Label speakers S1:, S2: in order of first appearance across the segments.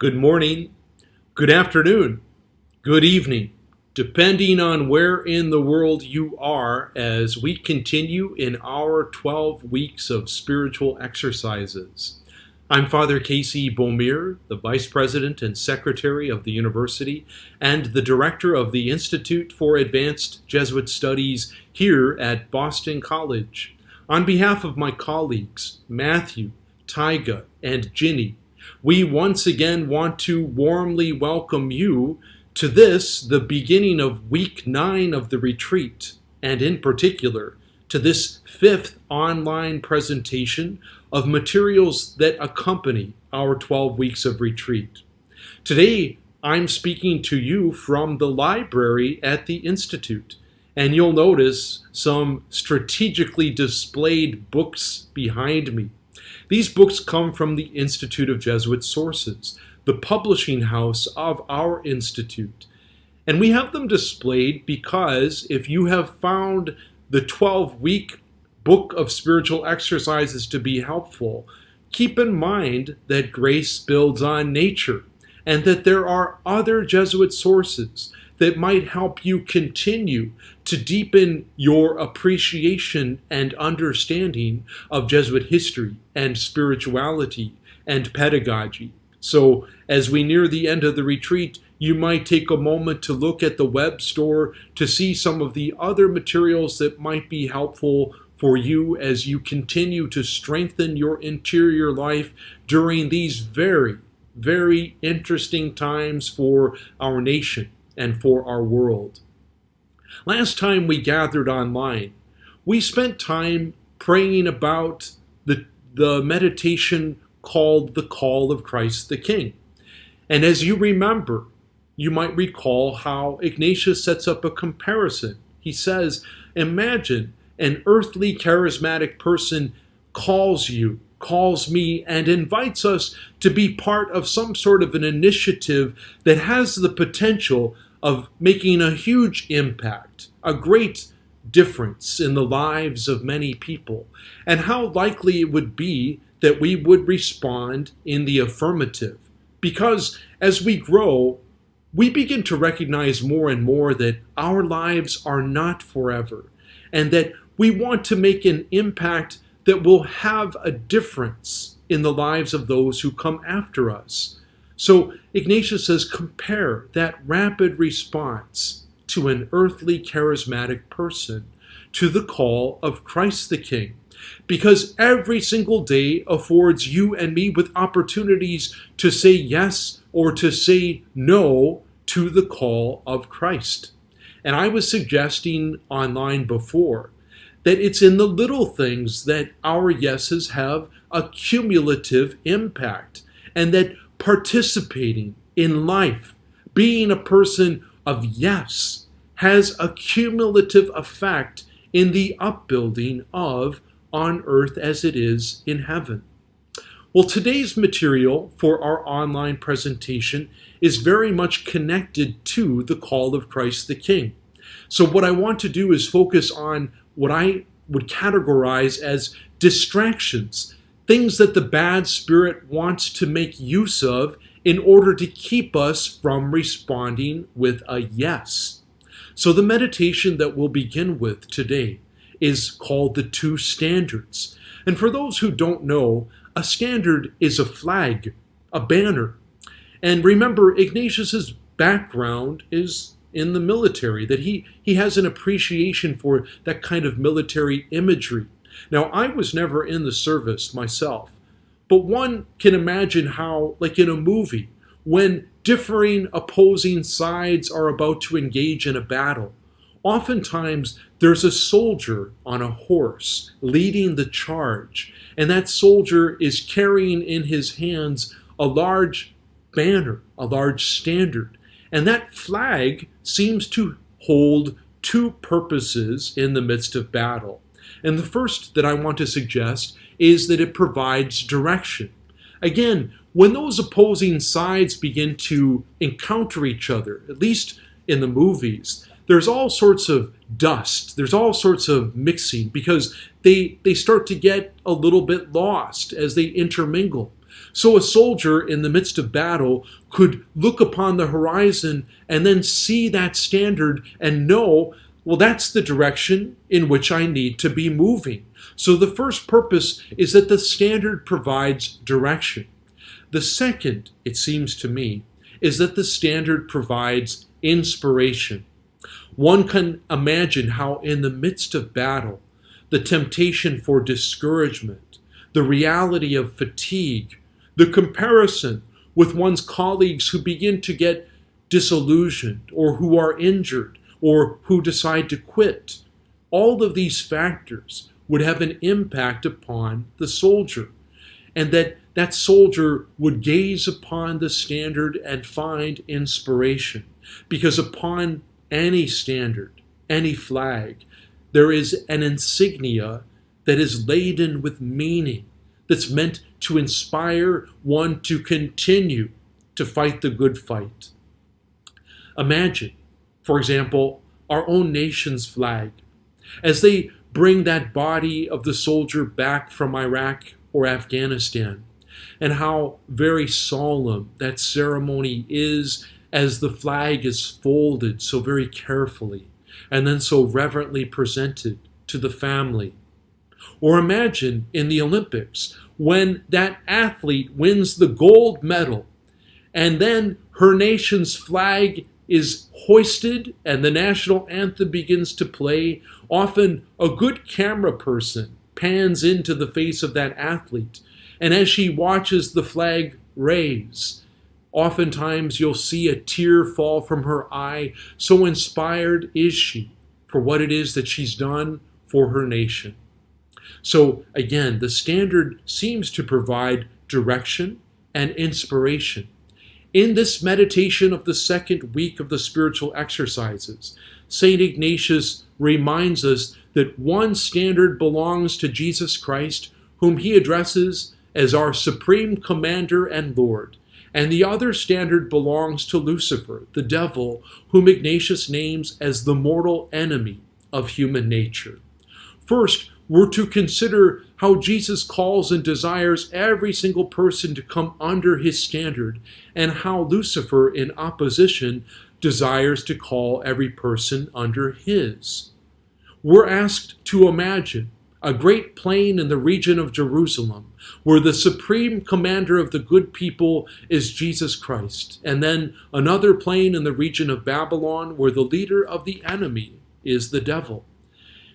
S1: Good morning, good afternoon, good evening, depending on where in the world you are as we continue in our 12 weeks of spiritual exercises. I'm Father Casey Bomir, the Vice President and Secretary of the University and the Director of the Institute for Advanced Jesuit Studies here at Boston College. On behalf of my colleagues, Matthew, Tyga, and Ginny, we once again want to warmly welcome you to this, the beginning of week 9 of the retreat, and in particular, to this 5th online presentation of materials that accompany our 12 weeks of retreat. Today, I'm speaking to you from the library at the Institute, and you'll notice some strategically displayed books behind me. These books come from the Institute of Jesuit Sources, the publishing house of our institute. And we have them displayed because if you have found the 12-week book of spiritual exercises to be helpful, keep in mind that grace builds on nature and that there are other Jesuit sources that might help you continue to deepen your appreciation and understanding of Jesuit history and spirituality and pedagogy. So as we near the end of the retreat, you might take a moment to look at the web store to see some of the other materials that might be helpful for you as you continue to strengthen your interior life during these very, very interesting times for our nation and for our world. Last time we gathered online, we spent time praying about the meditation called the Call of Christ the King. And as you remember, you might recall how Ignatius sets up a comparison. He says, imagine an earthly charismatic person calls me, and invites us to be part of some sort of an initiative that has the potential of making a huge impact, a great difference in the lives of many people, and how likely it would be that we would respond in the affirmative. Because as we grow, we begin to recognize more and more that our lives are not forever, and that we want to make an impact that will have a difference in the lives of those who come after us. So Ignatius says, compare that rapid response to an earthly charismatic person to the call of Christ the King, because every single day affords you and me with opportunities to say yes or to say no to the call of Christ. And I was suggesting online before that it's in the little things that our yeses have a cumulative impact, and that participating in life, being a person of yes, has a cumulative effect in the upbuilding of on earth as it is in heaven. Well, today's material for our online presentation is very much connected to the call of Christ the King. So what I want to do is focus on what I would categorize as distractions, things that the bad spirit wants to make use of in order to keep us from responding with a yes. So the meditation that we'll begin with today is called the Two Standards. And for those who don't know, a standard is a flag, a banner. And remember, Ignatius's background is in the military, that he has an appreciation for that kind of military imagery. Now, I was never in the service myself, but one can imagine how, like in a movie, when differing opposing sides are about to engage in a battle, oftentimes there's a soldier on a horse leading the charge, and that soldier is carrying in his hands a large banner, a large standard. And that flag seems to hold two purposes in the midst of battle. And the first that I want to suggest is that it provides direction. Again, when those opposing sides begin to encounter each other, at least in the movies, there's all sorts of dust, there's all sorts of mixing, because they start to get a little bit lost as they intermingle. So a soldier in the midst of battle could look upon the horizon and then see that standard and know, well, that's the direction in which I need to be moving. So the first purpose is that the standard provides direction. The second, it seems to me, is that the standard provides inspiration. One can imagine how in the midst of battle, the temptation for discouragement, the reality of fatigue, the comparison with one's colleagues who begin to get disillusioned or who are injured or who decide to quit, all of these factors would have an impact upon the soldier, and that soldier would gaze upon the standard and find inspiration, because upon any standard, any flag, there is an insignia that is laden with meaning, that's meant to inspire one to continue to fight the good fight. Imagine, for example, our own nation's flag. As they bring that body of the soldier back from Iraq or Afghanistan, and how very solemn that ceremony is as the flag is folded so very carefully and then so reverently presented to the family. Or imagine in the Olympics when that athlete wins the gold medal and then her nation's flag is hoisted and the national anthem begins to play. Often a good camera person pans into the face of that athlete, and as she watches the flag raise, oftentimes you'll see a tear fall from her eye. So inspired is she for what it is that she's done for her nation. So again, the standard seems to provide direction and inspiration. In this meditation of the second week of the spiritual exercises, Saint Ignatius reminds us that one standard belongs to Jesus Christ, whom he addresses as our supreme commander and Lord, and the other standard belongs to Lucifer, the devil, whom Ignatius names as the mortal enemy of human nature. First, we're to consider how Jesus calls and desires every single person to come under his standard, and how Lucifer, in opposition, desires to call every person under his. We're asked to imagine a great plain in the region of Jerusalem, where the supreme commander of the good people is Jesus Christ, and then another plain in the region of Babylon, where the leader of the enemy is the devil.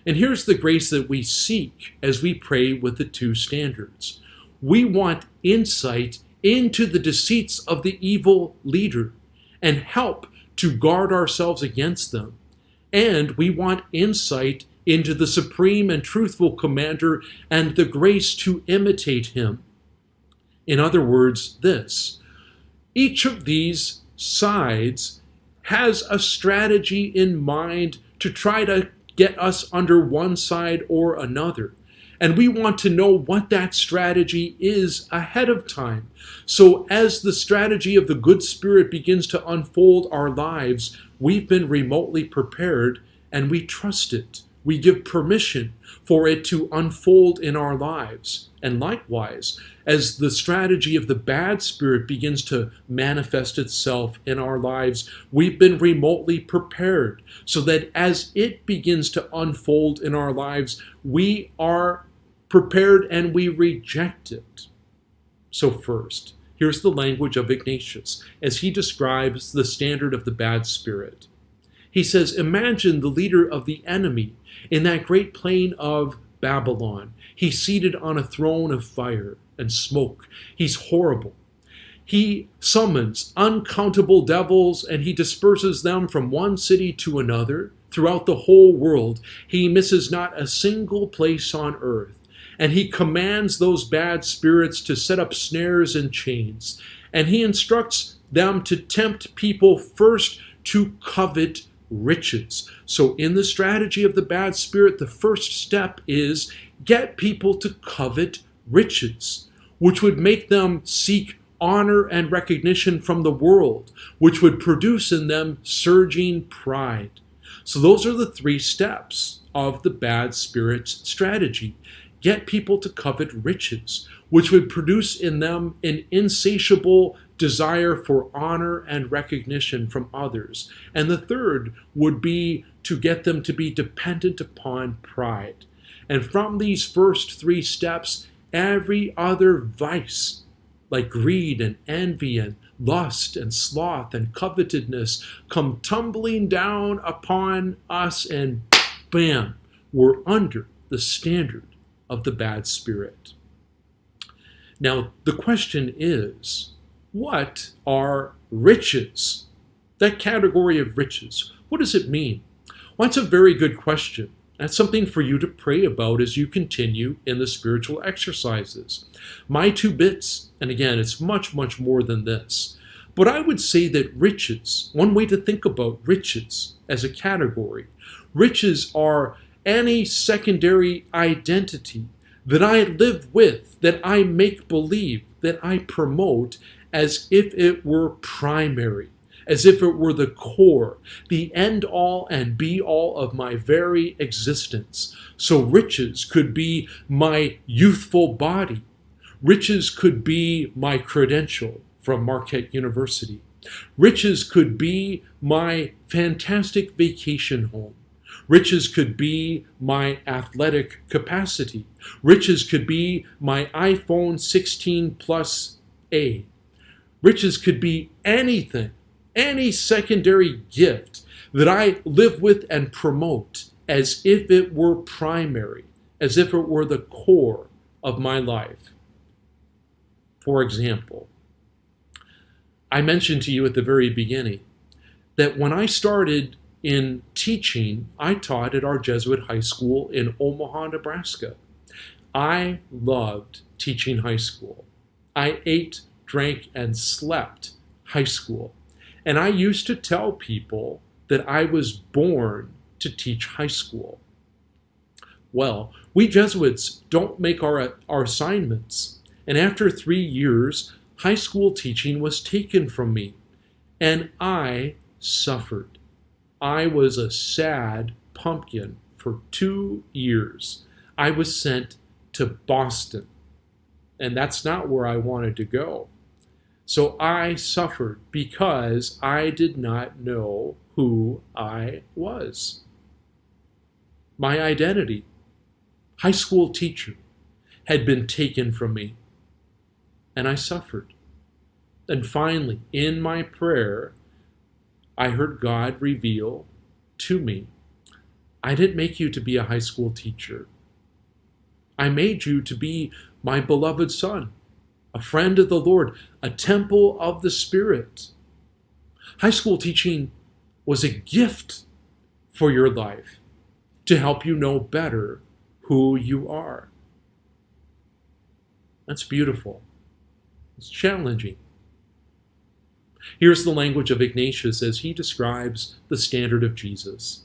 S1: And here's the grace that we seek as we pray with the two standards. We want insight into the deceits of the evil leader and help to guard ourselves against them. And we want insight into the supreme and truthful commander and the grace to imitate him. In other words, this: each of these sides has a strategy in mind to try to get us under one side or another. And we want to know what that strategy is ahead of time. So as the strategy of the good spirit begins to unfold our lives, we've been remotely prepared and we trust it. We give permission for it to unfold in our lives. And likewise, as the strategy of the bad spirit begins to manifest itself in our lives, we've been remotely prepared so that as it begins to unfold in our lives, we are prepared and we reject it. So first, here's the language of Ignatius as he describes the standard of the bad spirit. He says, imagine the leader of the enemy in that great plain of Babylon. He's seated on a throne of fire and smoke. He's horrible. He summons uncountable devils and he disperses them from one city to another throughout the whole world. He misses not a single place on earth. And he commands those bad spirits to set up snares and chains. And he instructs them to tempt people first to covet riches. So in the strategy of the bad spirit, the first step is get people to covet riches, which would make them seek honor and recognition from the world, which would produce in them surging pride. So those are the three steps of the bad spirit's strategy. get people to covet riches, which would produce in them an insatiable desire for honor and recognition from others. And the third would be to get them to be dependent upon pride. And from these first three steps, every other vice, like greed and envy and lust and sloth and covetousness, come tumbling down upon us, and bam, we're under the standard of the bad spirit. Now, the question is, what are riches? That category of riches, what does it mean? Well, that's a very good question. That's something for you to pray about as you continue in the spiritual exercises. My 2 bits, and again, it's much, much more than this. But I would say that riches, one way to think about riches as a category, riches are any secondary identity that I live with, that I make believe, that I promote as if it were primary, as if it were the core, the end-all and be-all of my very existence. So riches could be my youthful body. Riches could be my credential from Marquette University. Riches could be my fantastic vacation home. Riches could be my athletic capacity. Riches could be my iPhone 16 Plus A. Riches could be anything, any secondary gift that I live with and promote as if it were primary, as if it were the core of my life. For example, I mentioned to you at the very beginning that when I started in teaching, I taught at our Jesuit high school in Omaha, Nebraska. I loved teaching high school. I ate, drank, and slept high school. And I used to tell people that I was born to teach high school. Well, we Jesuits don't make our assignments. And after 3 years, high school teaching was taken from me. And I suffered. I was a sad pumpkin for 2 years. I was sent to Boston. And that's not where I wanted to go. So I suffered because I did not know who I was. My identity, high school teacher, had been taken from me. And I suffered. And finally, in my prayer, I heard God reveal to me, I didn't make you to be a high school teacher. I made you to be my beloved son, a friend of the Lord, a temple of the Spirit. High school teaching was a gift for your life to help you know better who you are. That's beautiful. It's challenging. Here's the language of Ignatius as he describes the standard of Jesus.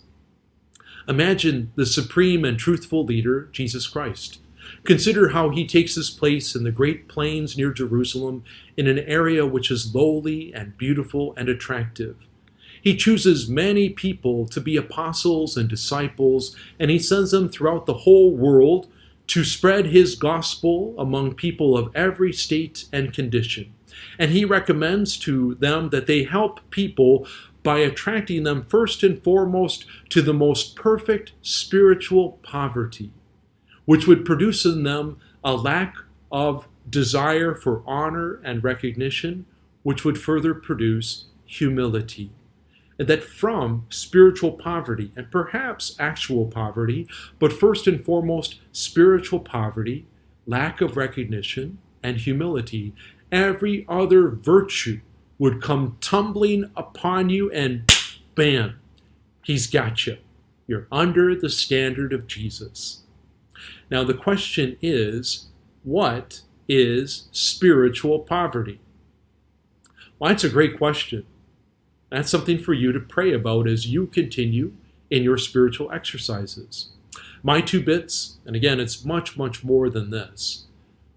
S1: Imagine the supreme and truthful leader, Jesus Christ. Consider how he takes his place in the great plains near Jerusalem in an area which is lowly and beautiful and attractive. He chooses many people to be apostles and disciples, and he sends them throughout the whole world to spread his gospel among people of every state and condition. And he recommends to them that they help people by attracting them first and foremost to the most perfect spiritual poverty, which would produce in them a lack of desire for honor and recognition, which would further produce humility. And that from spiritual poverty, and perhaps actual poverty, but first and foremost spiritual poverty, lack of recognition, and humility, every other virtue would come tumbling upon you, and bam, he's got you. You're under the standard of Jesus. Now the question is, what is spiritual poverty? Well, that's a great question. That's something for you to pray about as you continue in your spiritual exercises. My 2 bits, and again, it's much, much more than this.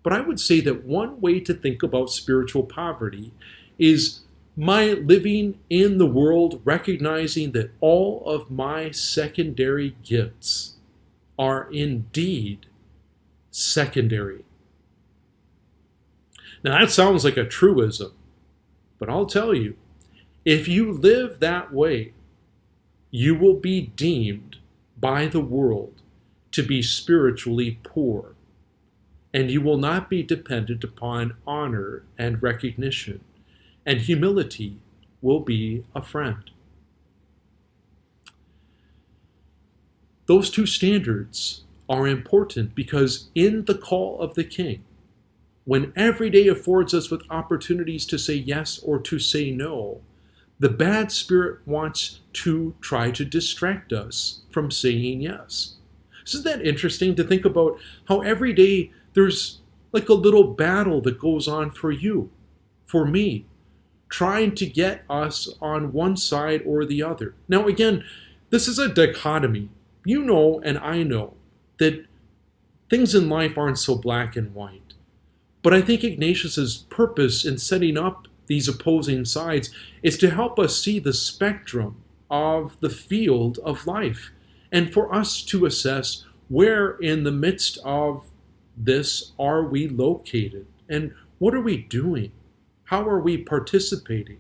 S1: But I would say that one way to think about spiritual poverty is my living in the world, recognizing that all of my secondary gifts are indeed secondary. Now that sounds like a truism, but I'll tell you, if you live that way, you will be deemed by the world to be spiritually poor, and you will not be dependent upon honor and recognition, and humility will be a friend. Those two standards are important because in the call of the King, when every day affords us with opportunities to say yes or to say no, the bad spirit wants to try to distract us from saying yes. Isn't that interesting to think about how every day there's like a little battle that goes on for you, for me, trying to get us on one side or the other. Now again, this is a dichotomy. You know and I know that things in life aren't so black and white. But I think Ignatius's purpose in setting up these opposing sides is to help us see the spectrum of the field of life and for us to assess where in the midst of this are we located and what are we doing? How are we participating?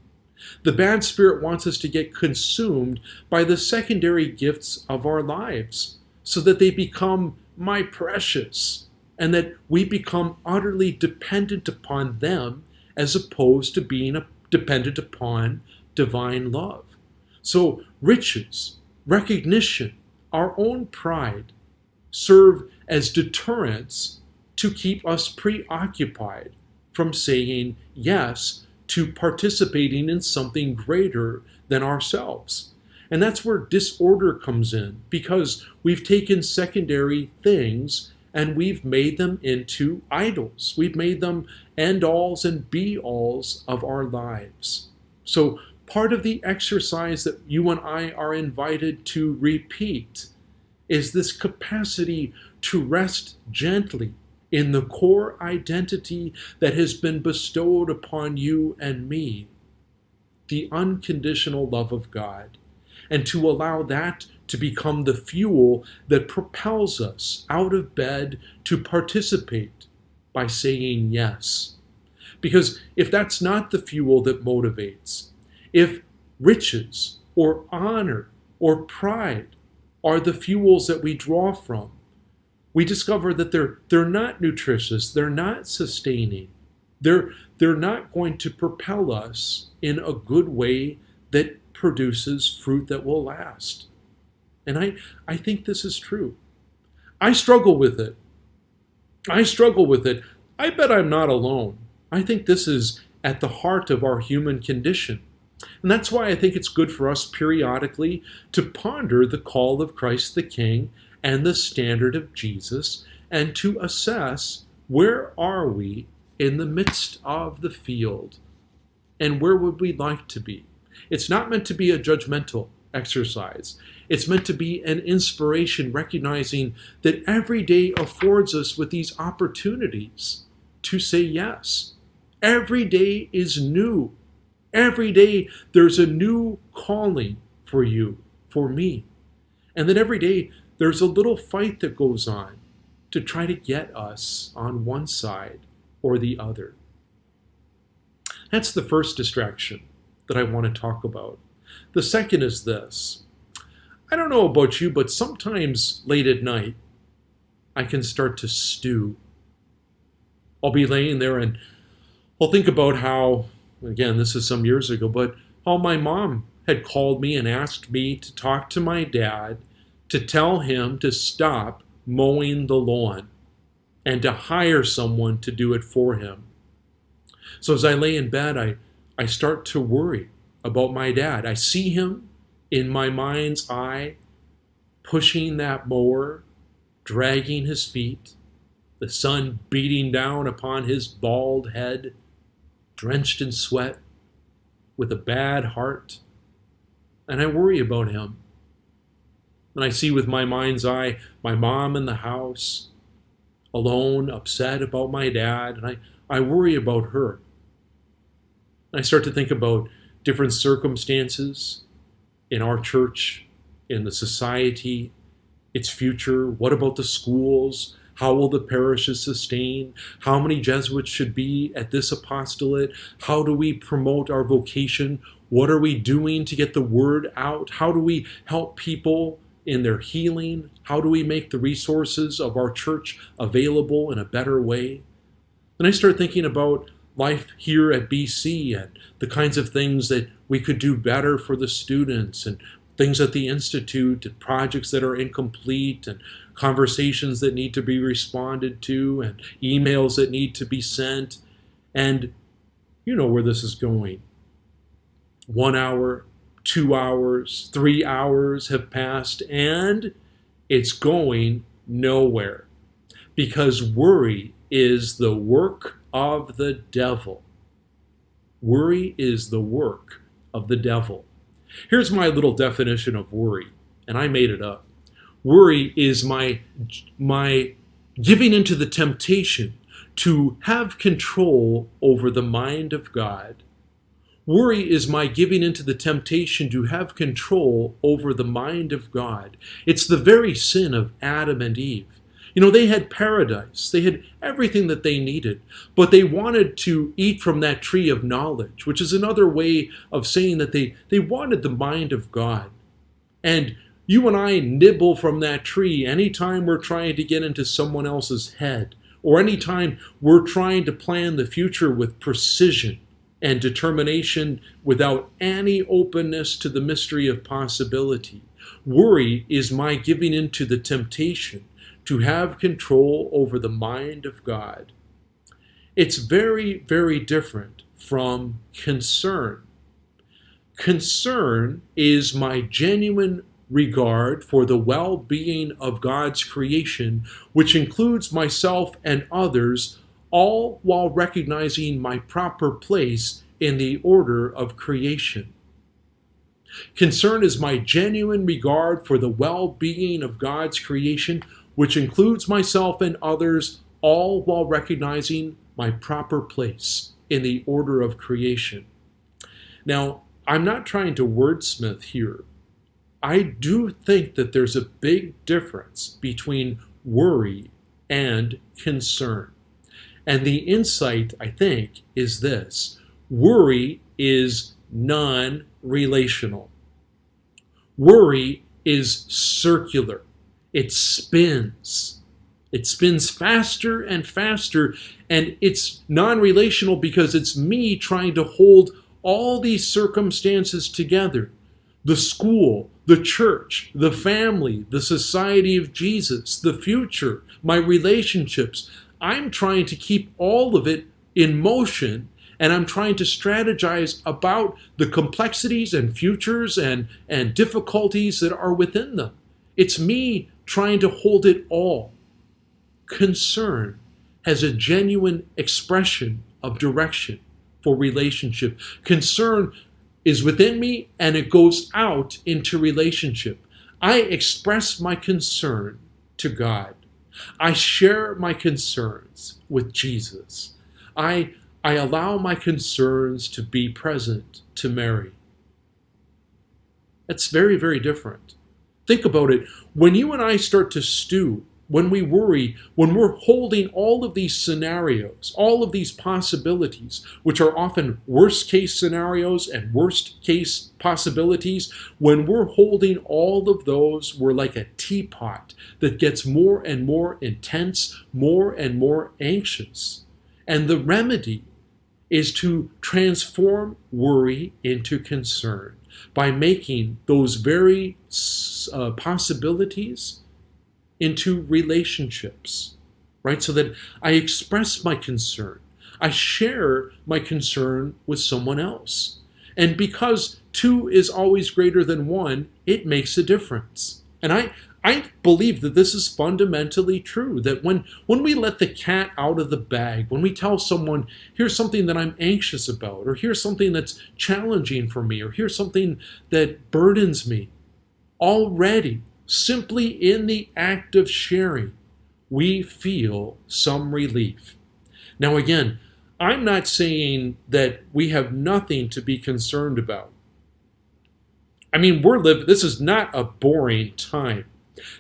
S1: The bad spirit wants us to get consumed by the secondary gifts of our lives so that they become my precious and that we become utterly dependent upon them as opposed to being dependent upon divine love. So riches, recognition, our own pride serve as deterrents to keep us preoccupied from saying yes to participating in something greater than ourselves. And that's where disorder comes in, because we've taken secondary things and we've made them into idols. We've made them end-alls and be-alls of our lives. So part of the exercise that you and I are invited to repeat is this capacity to rest gently in the core identity that has been bestowed upon you and me, the unconditional love of God, and to allow that to become the fuel that propels us out of bed to participate by saying yes. Because if that's not the fuel that motivates, if riches or honor or pride are the fuels that we draw from, we discover that they're not nutritious, they're not sustaining, they're not going to propel us in a good way that produces fruit that will last. And I think this is true. I struggle with it. I bet I'm not alone. I think this is at the heart of our human condition. And that's why I think it's good for us periodically to ponder the call of Christ the King and the standard of Jesus, and to assess where are we in the midst of the field and where would we like to be. It's not meant to be a judgmental exercise. It's meant to be an inspiration, recognizing that every day affords us with these opportunities to say yes. Every day is new. Every day there's a new calling for you, for me. And that every day there's a little fight that goes on to try to get us on one side or the other. That's the first distraction that I want to talk about. The second is this. I don't know about you, but sometimes late at night, I can start to stew. I'll be laying there and I'll think about how, again, this is some years ago, but how my mom had called me and asked me to talk to my dad to tell him to stop mowing the lawn and to hire someone to do it for him. So as I lay in bed, I start to worry about my dad. I see him in my mind's eye, pushing that mower, dragging his feet, the sun beating down upon his bald head, drenched in sweat, with a bad heart. And I worry about him. And I see with my mind's eye my mom in the house, alone, upset about my dad, and I worry about her. And I start to think about different circumstances in our church, in the society, its future. What about the schools? How will the parishes sustain? How many Jesuits should be at this apostolate? How do we promote our vocation? What are we doing to get the word out? How do we help people in their healing? How do we make the resources of our church available in a better way? Then I start thinking about life here at BC and the kinds of things that we could do better for the students, and things at the Institute, and projects that are incomplete, and conversations that need to be responded to, and emails that need to be sent. And you know where this is going. 1 hour, 2 hours, 3 hours have passed, and it's going nowhere. Because worry is the work of the devil. Worry is the work of the devil. Here's my little definition of worry, and I made it up. Worry is my giving into the temptation to have control over the mind of God. Worry is my giving into the temptation to have control over the mind of God. It's the very sin of Adam and Eve. You know, they had paradise. They had everything that they needed, but they wanted to eat from that tree of knowledge, which is another way of saying that they wanted the mind of God. And you and I nibble from that tree anytime we're trying to get into someone else's head, or anytime we're trying to plan the future with precision and determination without any openness to the mystery of possibility. Worry is my giving into the temptation to have control over the mind of God. It's very, very different from concern. Concern is my genuine regard for the well-being of God's creation, which includes myself and others, all while recognizing my proper place in the order of creation. Concern is my genuine regard for the well-being of God's creation, which includes myself and others, all while recognizing my proper place in the order of creation. Now, I'm not trying to wordsmith here. I do think that there's a big difference between worry and concern. And the insight, I think, is this. Worry is non-relational. Worry is circular. It spins. It spins faster and faster, and it's non-relational because it's me trying to hold all these circumstances together. The school, the church, the family, the society of Jesus, the future, my relationships. I'm trying to keep all of it in motion, and I'm trying to strategize about the complexities and futures and difficulties that are within them. It's me trying to hold it all. Concern has a genuine expression of direction for relationship. Concern is within me and it goes out into relationship. I express my concern to God. I share my concerns with Jesus. I allow my concerns to be present to Mary. That's very, very different. Think about it. When you and I start to stew, when we worry, when we're holding all of these scenarios, all of these possibilities, which are often worst case scenarios and worst case possibilities, when we're holding all of those, we're like a teapot that gets more and more intense, more and more anxious. And the remedy is to transform worry into concern by making those very possibilities into relationships, right? So that I express my concern. I share my concern with someone else. And because two is always greater than one, it makes a difference. And I believe that this is fundamentally true, that when we let the cat out of the bag, when we tell someone, here's something that I'm anxious about, or here's something that's challenging for me, or here's something that burdens me, already, simply in the act of sharing, we feel some relief. Now again, I'm not saying that we have nothing to be concerned about. I mean, this is not a boring time.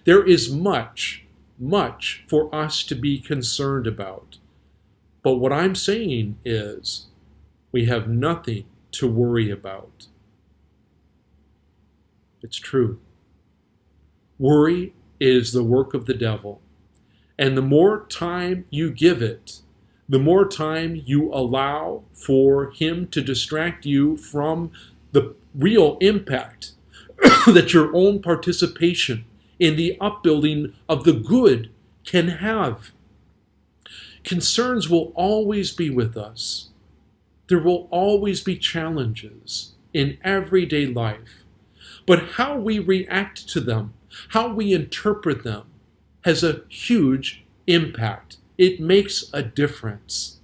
S1: There is much much for us to be concerned about. But what I'm saying is we have nothing to worry about. It's true. Worry is the work of the devil. And the more time you give it, the more time you allow for him to distract you from the real impact that your own participation in the upbuilding of the good can have. Concerns will always be with us. There will always be challenges in everyday life. But how we react to them, how we interpret them, has a huge impact. It makes a difference.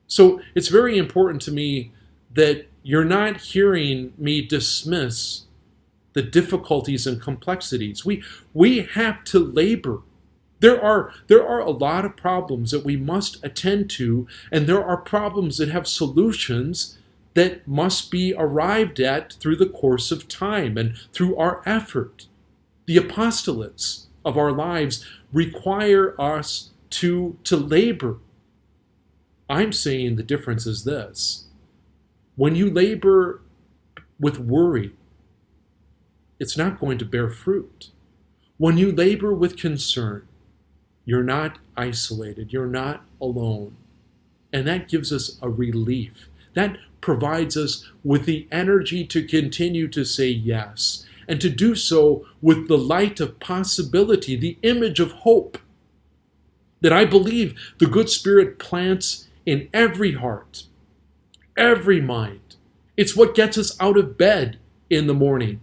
S1: So it's very important to me that you're not hearing me dismiss the difficulties and complexities. We have to labor. There are a lot of problems that we must attend to, and there are problems that have solutions that must be arrived at through the course of time and through our effort. The apostolates of our lives require us to labor. I'm saying the difference is this. When you labor with worry, it's not going to bear fruit. When you labor with concern, you're not isolated, you're not alone. And that gives us a relief. That provides us with the energy to continue to say yes, and to do so with the light of possibility, the image of hope that I believe the good Spirit plants in every heart, every mind. It's what gets us out of bed in the morning.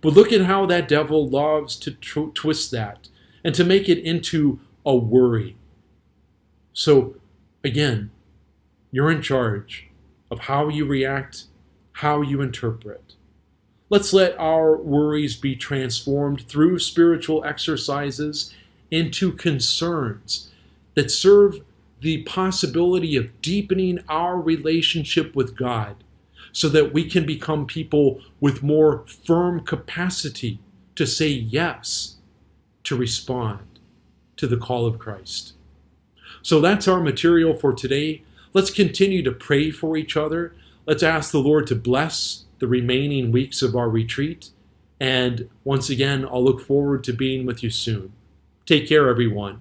S1: But look at how that devil loves to twist that and to make it into a worry. So, again, you're in charge of how you react, how you interpret. Let's let our worries be transformed through spiritual exercises into concerns that serve the possibility of deepening our relationship with God, so that we can become people with more firm capacity to say yes, to respond to the call of Christ. So that's our material for today. Let's continue to pray for each other. Let's ask the Lord to bless the remaining weeks of our retreat. And once again, I'll look forward to being with you soon. Take care, everyone.